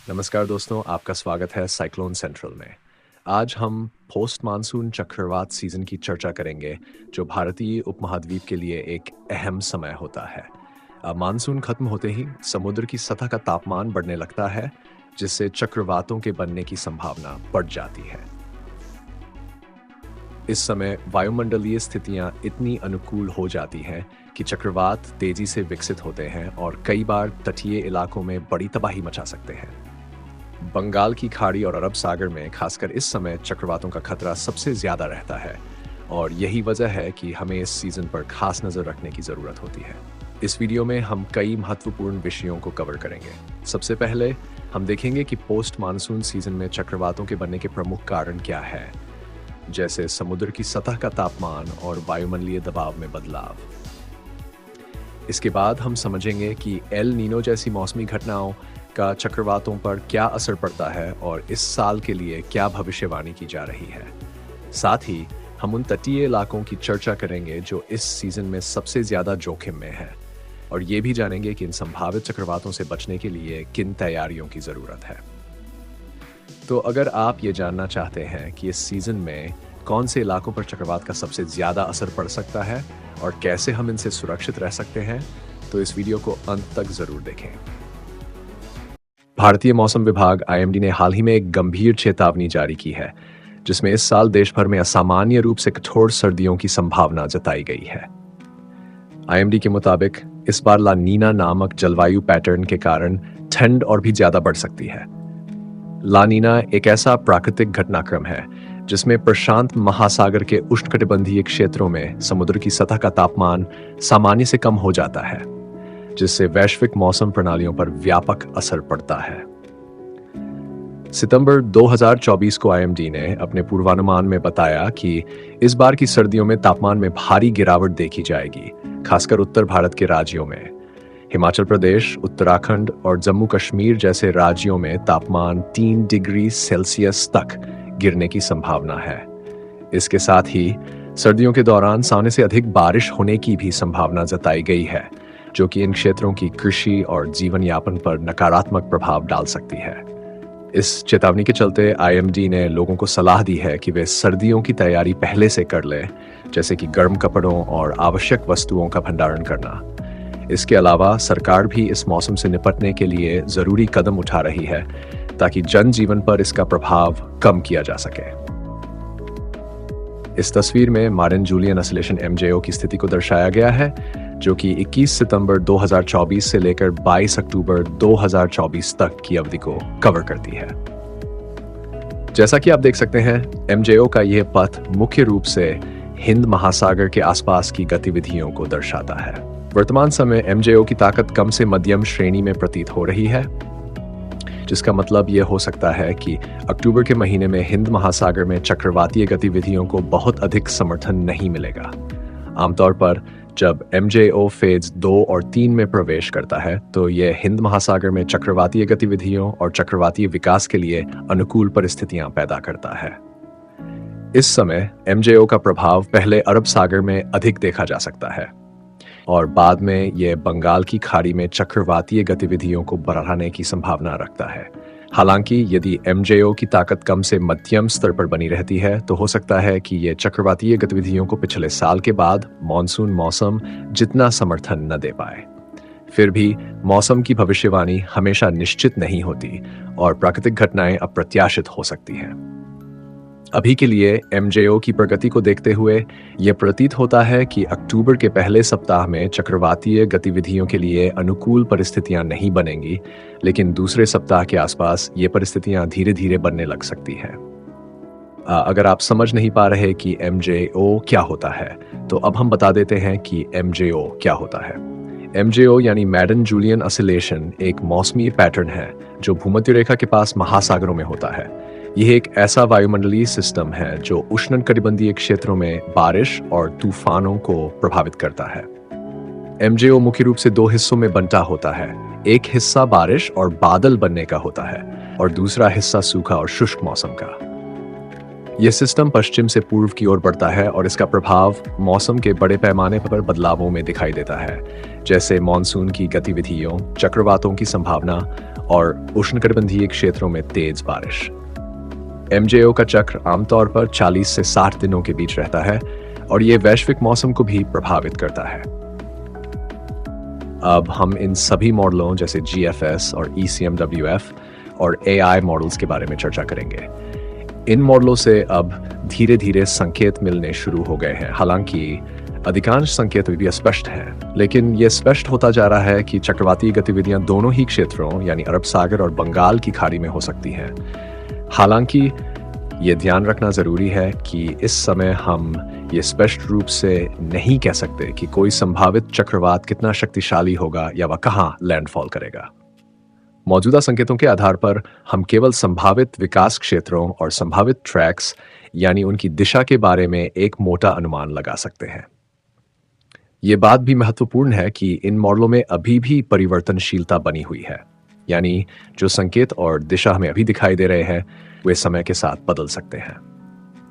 नमस्कार दोस्तों, आपका स्वागत है साइक्लोन सेंट्रल में। आज हम पोस्ट मानसून चक्रवात सीजन की चर्चा करेंगे, जो भारतीय उपमहाद्वीप के लिए एक अहम समय होता है। मानसून खत्म होते ही समुद्र की सतह का तापमान बढ़ने लगता है, जिससे चक्रवातों के बनने की संभावना बढ़ जाती है। इस समय वायुमंडलीय स्थितियां इतनी अनुकूल हो जाती हैं कि चक्रवात तेजी से विकसित होते हैं और कई बार तटीय इलाकों में बड़ी तबाही मचा सकते हैं। बंगाल की खाड़ी और अरब सागर में खासकर इस समय चक्रवातों का खतरा सबसे ज्यादा रहता है और यही वजह है कि हमें इस सीजन पर खास नजर रखने की जरूरत होती है। इस वीडियो में हम कई महत्वपूर्ण विषयों को कवर करेंगे। सबसे पहले हम देखेंगे कि पोस्ट मानसून सीजन में चक्रवातों के बनने के प्रमुख कारण क्या है, जैसे समुद्र की सतह का तापमान और वायुमंडलीय दबाव में बदलाव। इसके बाद हम समझेंगे कि एल नीनो जैसी मौसमी घटनाओं का चक्रवातों पर क्या असर पड़ता है और इस साल के लिए क्या भविष्यवाणी की जा रही है। साथ ही हम उन तटीय इलाकों की चर्चा करेंगे जो इस सीजन में सबसे ज्यादा जोखिम में है और ये भी जानेंगे कि इन संभावित चक्रवातों से बचने के लिए किन तैयारियों की जरूरत है। तो अगर आप ये जानना चाहते हैं कि इस सीजन में कौन से इलाकों पर चक्रवात का सबसे ज्यादा असर पड़ सकता है और कैसे हम इनसे सुरक्षित रह सकते हैं, तो इस वीडियो को अंत तक जरूर देखें। भारतीय मौसम विभाग आईएमडी ने हाल ही में एक गंभीर चेतावनी जारी की है, जिसमें इस साल देश भर में असामान्य रूप से कठोर सर्दियों की संभावना जताई गई है। आईएमडी के मुताबिक इस बार ला नीना नामक जलवायु पैटर्न के कारण ठंड और भी ज्यादा बढ़ सकती है। ला नीना एक ऐसा प्राकृतिक घटनाक्रम है जिसमें प्रशांत महासागर के उष्णकटिबंधीय क्षेत्रों में समुद्र की सतह का तापमान सामान्य से कम हो जाता है, जिससे वैश्विक मौसम प्रणालियों पर व्यापक असर पड़ता है। सितंबर 2024 को आईएमडी ने अपने पूर्वानुमान में बताया कि इस बार की सर्दियों में तापमान में भारी गिरावट देखी जाएगी, खासकर उत्तर भारत के राज्यों में। हिमाचल प्रदेश, उत्तराखंड और जम्मू कश्मीर जैसे राज्यों में तापमान 3 डिग्री सेल्सियस तक गिरने की संभावना है। इसके साथ ही सर्दियों के दौरान सामान्य से अधिक बारिश होने की भी संभावना जताई गई है, जो कि इन क्षेत्रों की कृषि और जीवन यापन पर नकारात्मक प्रभाव डाल सकती है। इस चेतावनी के चलते आईएमडी ने लोगों को सलाह दी है कि वे सर्दियों की तैयारी पहले से कर लें, जैसे कि गर्म कपड़ों और आवश्यक वस्तुओं का भंडारण करना। इसके अलावा सरकार भी इस मौसम से निपटने के लिए जरूरी कदम उठा रही है ताकि जनजीवन पर इसका प्रभाव कम किया जा सके। इस तस्वीर में मारिन जूलियन ऑसिलेशन एमजेओ की स्थिति को दर्शाया गया है, जो कि 21 सितंबर 2024 से लेकर 22 अक्टूबर 2024 तक की अवधि को कवर करती है। जैसा कि आप देख सकते हैं, एमजेओ का यह पथ मुख्य रूप से हिंद महासागर के आसपास की गतिविधियों को दर्शाता है। वर्तमान समय एमजेओ की ताकत कम से मध्यम श्रेणी में प्रतीत हो रही है, जिसका मतलब यह हो सकता है कि अक्टूबर के महीने में हिंद महासागर में चक्रवातीय गतिविधियों को बहुत अधिक समर्थन नहीं मिलेगा। आमतौर पर जब एमजेओ फेज 2 और 3 में प्रवेश करता है, तो यह हिंद महासागर में चक्रवातीय गतिविधियों और चक्रवातीय विकास के लिए अनुकूल परिस्थितियां पैदा करता है। इस समय एमजेओ का प्रभाव पहले अरब सागर में अधिक देखा जा सकता है और बाद में यह बंगाल की खाड़ी में चक्रवातीय गतिविधियों को बढ़ाने की संभावना रखता है। हालांकि यदि एमजेओ की ताकत कम से मध्यम स्तर पर बनी रहती है, तो हो सकता है कि यह चक्रवातीय गतिविधियों को पिछले साल के बाद मॉनसून मौसम जितना समर्थन न दे पाए। फिर भी मौसम की भविष्यवाणी हमेशा निश्चित नहीं होती और प्राकृतिक घटनाएं अप्रत्याशित हो सकती हैं। अभी के लिए एमजेओ की प्रगति को देखते हुए यह प्रतीत होता है कि अक्टूबर के पहले सप्ताह में चक्रवातीय गतिविधियों के लिए अनुकूल परिस्थितियां नहीं बनेंगी, लेकिन दूसरे सप्ताह के आसपास ये परिस्थितियां धीरे धीरे बनने लग सकती हैं। अगर आप समझ नहीं पा रहे कि एमजेओ क्या होता है, तो अब हम बता देते हैं कि एमजेओ क्या होता है। एमजेओ यानी मैडन जूलियन ऑसिलेशन एक मौसमी पैटर्न है जो भूमध्य रेखा के पास महासागरों में होता है। यह एक ऐसा वायुमंडलीय सिस्टम है जो उष्णकटिबंधीय क्षेत्रों में बारिश और तूफानों को प्रभावित करता है। एमजेओ मुख्य रूप से 2 हिस्सों में बंटा होता है। एक हिस्सा बारिश और बादल बनने का होता है और दूसरा हिस्सा सूखा और शुष्क मौसम का। यह सिस्टम पश्चिम से पूर्व की ओर बढ़ता है और इसका प्रभाव मौसम के बड़े पैमाने पर बदलावों में दिखाई देता है, जैसे मानसून की गतिविधियों, चक्रवातों की संभावना और उष्णकटिबंधीय क्षेत्रों में तेज बारिश। एमजेओ का चक्र आमतौर पर 40 से 60 दिनों के बीच रहता है और ये वैश्विक मौसम को भी प्रभावित करता है। अब हम इन सभी मॉडलों जैसे GFS और ECMWF और AI मॉडल्स के बारे में चर्चा करेंगे। इन मॉडलों से अब धीरे धीरे संकेत मिलने शुरू हो गए हैं। हालांकि अधिकांश संकेत भी अस्पष्ट हैं, लेकिन यह स्पष्ट होता जा रहा है कि चक्रवातीय गतिविधियां दोनों ही क्षेत्रों यानी अरब सागर और बंगाल की खाड़ी में हो सकती हैं। हालांकि ये ध्यान रखना जरूरी है कि इस समय हम ये स्पष्ट रूप से नहीं कह सकते कि कोई संभावित चक्रवात कितना शक्तिशाली होगा या वह कहां लैंडफॉल करेगा। मौजूदा संकेतों के आधार पर हम केवल संभावित विकास क्षेत्रों और संभावित ट्रैक्स यानी उनकी दिशा के बारे में एक मोटा अनुमान लगा सकते हैं। ये बात भी महत्वपूर्ण है कि इन मॉडलों में अभी भी परिवर्तनशीलता बनी हुई है, यानी जो संकेत और दिशा हमें अभी दिखाई दे रहे हैं वे समय के साथ बदल सकते हैं।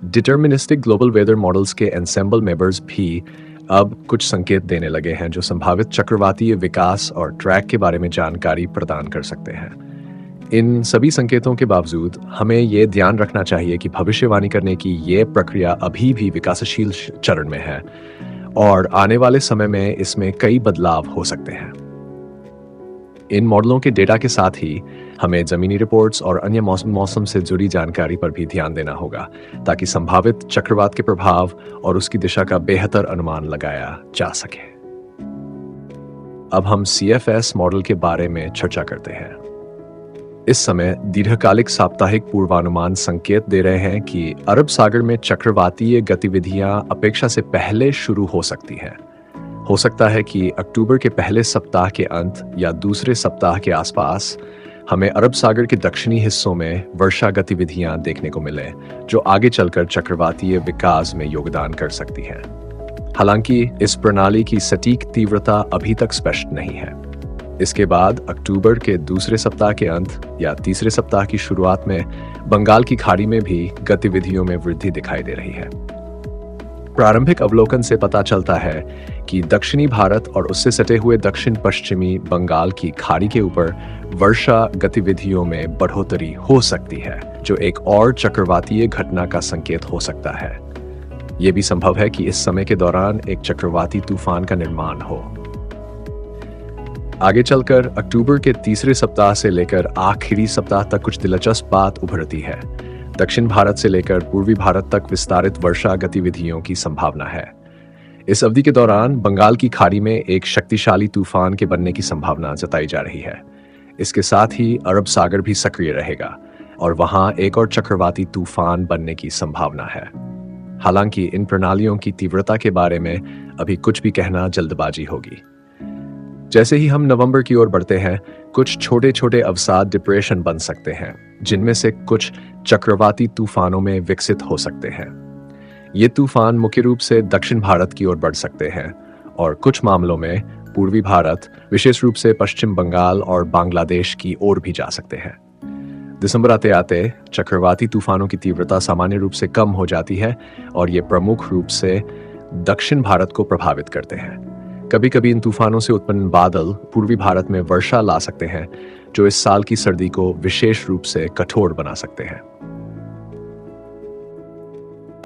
डिटर्मिनिस्टिक ग्लोबल वेदर मॉडल्स के एंसेंबल मेंबर्स भी अब कुछ संकेत देने लगे हैं जो संभावित चक्रवातीय विकास और ट्रैक के बारे में जानकारी प्रदान कर सकते हैं। इन सभी संकेतों के बावजूद हमें ये ध्यान रखना चाहिए कि भविष्यवाणी करने की ये प्रक्रिया अभी भी विकासशील चरण में है और आने वाले समय में इसमें कई बदलाव हो सकते हैं। इन मॉडलों के डेटा के साथ ही हमें जमीनी रिपोर्ट्स और अन्य मौसम से जुड़ी जानकारी पर भी ध्यान देना होगा ताकि संभावित चक्रवात के प्रभाव और उसकी दिशा का बेहतर अनुमान लगाया जा सके। अब हम CFS मॉडल के बारे में चर्चा करते हैं। इस समय दीर्घकालिक साप्ताहिक पूर्वानुमान संकेत दे रहे हैं कि अरब सागर में चक्रवातीय गतिविधियां अपेक्षा से पहले शुरू हो सकती हैं। हो सकता है कि अक्टूबर के पहले सप्ताह के अंत या दूसरे सप्ताह के आसपास हमें अरब सागर के दक्षिणी हिस्सों में वर्षा गतिविधियां देखने को मिले, जो आगे चलकर चक्रवातीय विकास में योगदान कर सकती हैं। हालांकि इस प्रणाली की सटीक तीव्रता अभी तक स्पष्ट नहीं है। इसके बाद अक्टूबर के दूसरे सप्ताह के अंत या तीसरे सप्ताह की शुरुआत में बंगाल की खाड़ी में भी गतिविधियों में वृद्धि दिखाई दे रही है। प्रारंभिक अवलोकन से पता चलता है कि दक्षिणी भारत और उससे सटे हुए दक्षिण पश्चिमी बंगाल की खाड़ी के ऊपर वर्षा गतिविधियों में बढ़ोतरी हो सकती है, जो एक और चक्रवातीय घटना का संकेत हो सकता है। यह भी संभव है कि इस समय के दौरान एक चक्रवाती तूफान का निर्माण हो। आगे चलकर अक्टूबर के तीसरे सप्ताह से लेकर आखिरी सप्ताह तक कुछ दिलचस्प बात उभरती है। दक्षिण भारत से लेकर पूर्वी भारत तक विस्तारित वर्षा गतिविधियों की संभावना है। इस अवधि के दौरान बंगाल की खाड़ी में एक शक्तिशाली तूफान के बनने की संभावना जताई जा रही है। इसके साथ ही अरब सागर भी सक्रिय रहेगा और वहां एक और चक्रवाती तूफान बनने की संभावना है। हालांकि इन प्रणालियों की तीव्रता के बारे में अभी कुछ भी कहना जल्दबाजी होगी। जैसे ही हम नवंबर की ओर बढ़ते हैं, कुछ छोटे छोटे अवसाद डिप्रेशन बन सकते हैं, जिनमें से कुछ चक्रवाती तूफानों में विकसित हो सकते हैं। ये तूफान मुख्य रूप से दक्षिण भारत की ओर बढ़ सकते हैं और कुछ मामलों में पूर्वी भारत, विशेष रूप से पश्चिम बंगाल और बांग्लादेश की ओर भी जा सकते हैं। दिसंबर आते आते चक्रवाती तूफानों की तीव्रता सामान्य रूप से कम हो जाती है और ये प्रमुख रूप से दक्षिण भारत को प्रभावित करते हैं। कभी कभी इन तूफानों से उत्पन्न बादल पूर्वी भारत में वर्षा ला सकते हैं, जो इस साल की सर्दी को विशेष रूप से कठोर बना सकते हैं।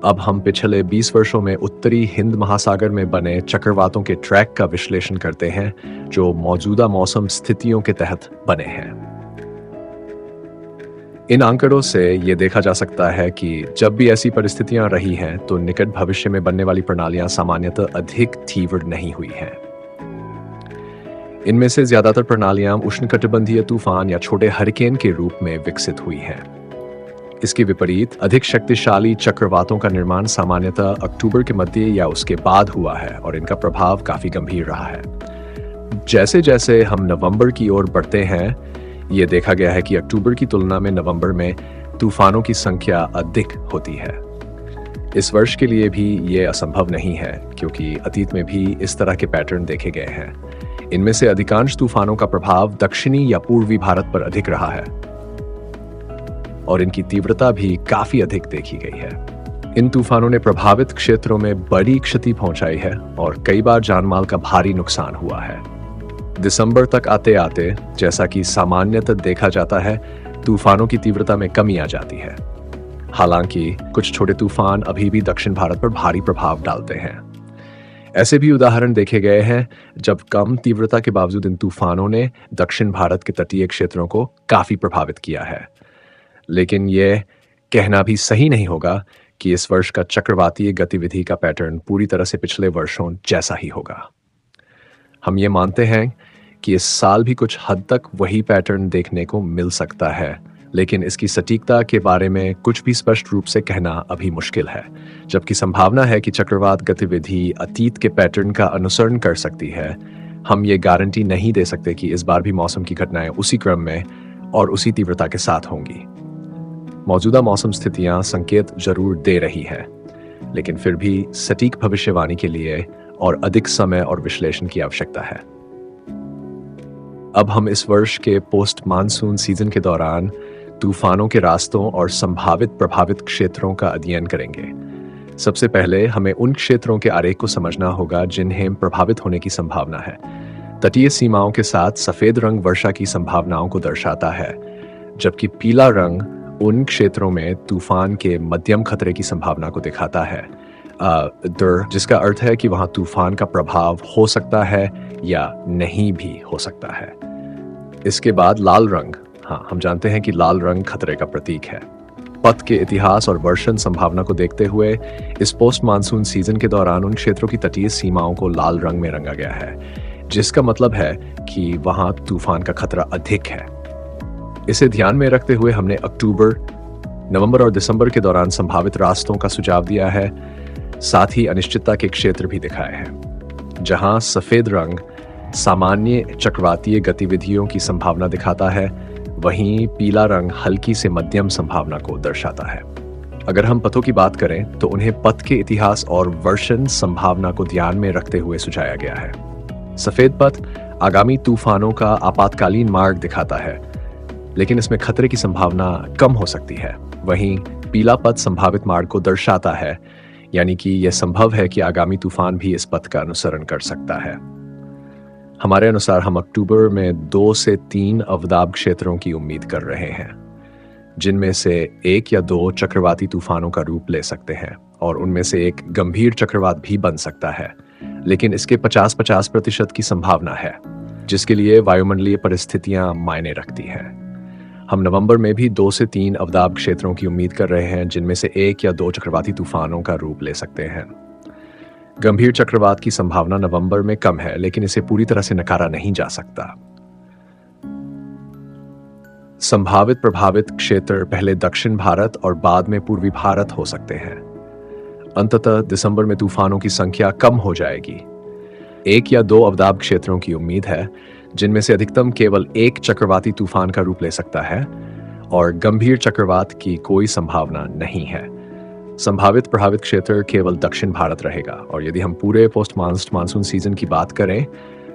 अब हम पिछले 20 वर्षों में उत्तरी हिंद महासागर में बने चक्रवातों के ट्रैक का विश्लेषण करते हैं, जो मौजूदा मौसम स्थितियों के तहत बने हैं। इन आंकड़ों से यह देखा जा सकता है कि जब भी ऐसी परिस्थितियां रही हैं, तो निकट भविष्य में बनने वाली प्रणालियां सामान्यतः अधिक तीव्र नहीं हुई हैं। इनमें से ज्यादातर प्रणालियां उष्णकटिबंधीय तूफान या छोटे हरिकेन के रूप में विकसित हुई हैं। इसके विपरीत अधिक शक्तिशाली चक्रवातों का निर्माण सामान्यतः अक्टूबर के मध्य या उसके बाद हुआ है और इनका प्रभाव काफी गंभीर रहा है। जैसे जैसे हम नवंबर की ओर बढ़ते हैं, ये देखा गया है कि अक्टूबर की तुलना में नवंबर में तूफानों की संख्या अधिक होती है। इस वर्ष के लिए भी ये असंभव नहीं है, क्योंकि अतीत में भी इस तरह के पैटर्न देखे गए हैं। इनमें से अधिकांश तूफानों का प्रभाव दक्षिणी या पूर्वी भारत पर अधिक रहा है। और इनकी तीव्रता भी काफी अधिक देखी गई है। इन तूफानों ने प्रभावित क्षेत्रों में बड़ी क्षति पहुंचाई है और कई बार जानमाल का भारी नुकसान हुआ है। दिसंबर तक आते आते, जैसा कि सामान्यतः देखा जाता है, तूफानों की तीव्रता में कमी आ जाती है। हालांकि कुछ छोटे तूफान अभी भी दक्षिण भारत पर भारी प्रभाव डालते हैं। ऐसे भी उदाहरण देखे गए हैं जब कम तीव्रता के बावजूद इन तूफानों ने दक्षिण भारत के तटीय क्षेत्रों को काफी प्रभावित किया है। लेकिन यह कहना भी सही नहीं होगा कि इस वर्ष का चक्रवातीय गतिविधि का पैटर्न पूरी तरह से पिछले वर्षों जैसा ही होगा। हम ये मानते हैं कि इस साल भी कुछ हद तक वही पैटर्न देखने को मिल सकता है, लेकिन इसकी सटीकता के बारे में कुछ भी स्पष्ट रूप से कहना अभी मुश्किल है। जबकि संभावना है कि चक्रवात गतिविधि अतीत के पैटर्न का अनुसरण कर सकती है, हम ये गारंटी नहीं दे सकते कि इस बार भी मौसम की घटनाएं उसी क्रम में और उसी तीव्रता के साथ होंगी। मौजूदा मौसम स्थितियां संकेत जरूर दे रही हैं, लेकिन फिर भी सटीक भविष्यवाणी के लिए और अधिक समय और विश्लेषण की आवश्यकता है। अब हम इस वर्ष के पोस्ट मानसून सीजन के दौरान तूफानों के रास्तों और संभावित प्रभावित क्षेत्रों का अध्ययन करेंगे। सबसे पहले हमें उन क्षेत्रों के आरेख को समझना होगा जिन्हें प्रभावित होने की संभावना है। तटीय सीमाओं के साथ सफेद रंग वर्षा की संभावनाओं को दर्शाता है, जबकि पीला रंग उन क्षेत्रों में तूफान के मध्यम खतरे की संभावना को दिखाता है, जिसका अर्थ है कि वहां तूफान का प्रभाव हो सकता है या नहीं भी हो सकता है। इसके बाद लाल रंग, हम जानते हैं कि लाल रंग खतरे का प्रतीक है। पथ के इतिहास और वर्षण संभावना को देखते हुए इस पोस्ट मानसून सीजन के दौरान उन क्षेत्रों की तटीय सीमाओं को लाल रंग में रंगा गया है, जिसका मतलब है कि वहां तूफान का खतरा अधिक है। इसे ध्यान में रखते हुए हमने अक्टूबर, नवंबर और दिसंबर के दौरान संभावित रास्तों का सुझाव दिया है। साथ ही अनिश्चितता के क्षेत्र भी दिखाए हैं। जहां सफेद रंग सामान्य चक्रवातीय गतिविधियों की संभावना दिखाता है, वहीं पीला रंग हल्की से मध्यम संभावना को दर्शाता है। अगर हम पथों की बात करें तो उन्हें पथ के इतिहास और वर्षण संभावना को ध्यान में रखते हुए सुझाया गया है। सफेद पथ आगामी तूफानों का आपातकालीन मार्ग दिखाता है, लेकिन इसमें खतरे की संभावना कम हो सकती है। वहीं पीला पथ संभावित मार्ग को दर्शाता है, यानी कि यह संभव है कि आगामी तूफान भी इस पथ का अनुसरण कर सकता है। हमारे अनुसार हम अक्टूबर में 2 से 3 अवदाब क्षेत्रों की उम्मीद कर रहे हैं, जिनमें से 1 या 2 चक्रवाती तूफानों का रूप ले सकते हैं और उनमें से एक गंभीर चक्रवात भी बन सकता है, लेकिन इसके 50-50% की संभावना है, जिसके लिए वायुमंडलीय परिस्थितियां मायने रखती हैं। हम नवंबर में भी 2 से 3 अवदाब क्षेत्रों की उम्मीद कर रहे हैं, जिनमें से 1 या 2 चक्रवाती तूफानों का रूप ले सकते हैं। गंभीर चक्रवात की संभावना नवंबर में कम है, लेकिन इसे पूरी तरह से नकारा नहीं जा सकता। संभावित प्रभावित क्षेत्र पहले दक्षिण भारत और बाद में पूर्वी भारत हो सकते हैं। अंततः दिसंबर में तूफानों की संख्या कम हो जाएगी। 1 या 2 अवदाब क्षेत्रों की उम्मीद है, जिनमें से अधिकतम केवल 1 चक्रवाती तूफान का रूप ले सकता है और गंभीर चक्रवात की कोई संभावना नहीं है। संभावित प्रभावित क्षेत्र केवल दक्षिण भारत रहेगा, और यदि हम पूरे पोस्ट मानसून सीजन की बात करें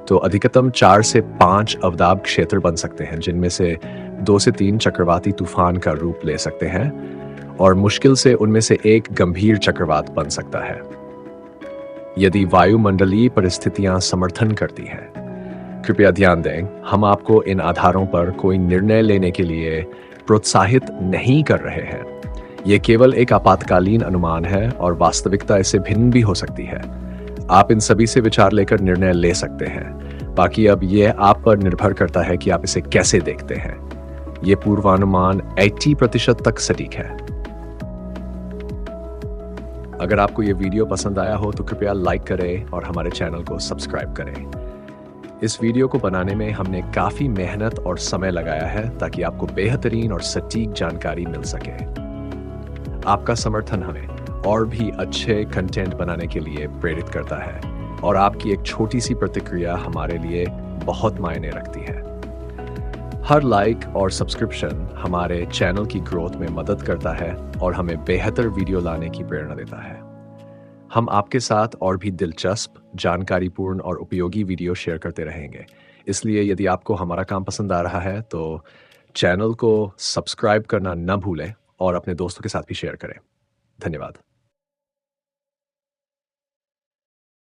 तो अधिकतम 4 से 5 अवदाब क्षेत्र बन सकते हैं, जिनमें से 2 से 3 चक्रवाती तूफान का रूप ले सकते हैं और मुश्किल से उनमें से एक गंभीर चक्रवात बन सकता है, यदि वायुमंडलीय परिस्थितियां समर्थन करती हैं। कृपया ध्यान दें, हम आपको इन आधारों पर कोई निर्णय लेने के लिए प्रोत्साहित नहीं कर रहे हैं। यह केवल एक आपातकालीन अनुमान है और वास्तविकता इससे भिन्न भी हो सकती है। आप इन सभी से विचार लेकर निर्णय ले सकते हैं। बाकी अब यह आप पर निर्भर करता है कि आप इसे कैसे देखते हैं। यह पूर्वानुमान 80% तक सटीक है। अगर आपको यह वीडियो पसंद आया हो तो कृपया लाइक करें और हमारे चैनल को सब्सक्राइब करें। इस वीडियो को बनाने में हमने काफी मेहनत और समय लगाया है ताकि आपको बेहतरीन और सटीक जानकारी मिल सके। आपका समर्थन हमें और भी अच्छे कंटेंट बनाने के लिए प्रेरित करता है, और आपकी एक छोटी सी प्रतिक्रिया हमारे लिए बहुत मायने रखती है। हर लाइक और सब्सक्रिप्शन हमारे चैनल की ग्रोथ में मदद करता है और हमें बेहतर वीडियो लाने की प्रेरणा देता है। हम आपके साथ और भी दिलचस्प, जानकारीपूर्ण और उपयोगी वीडियो शेयर करते रहेंगे। इसलिए यदि आपको हमारा काम पसंद आ रहा है तो चैनल को सब्सक्राइब करना न भूलें और अपने दोस्तों के साथ भी शेयर करें। धन्यवाद।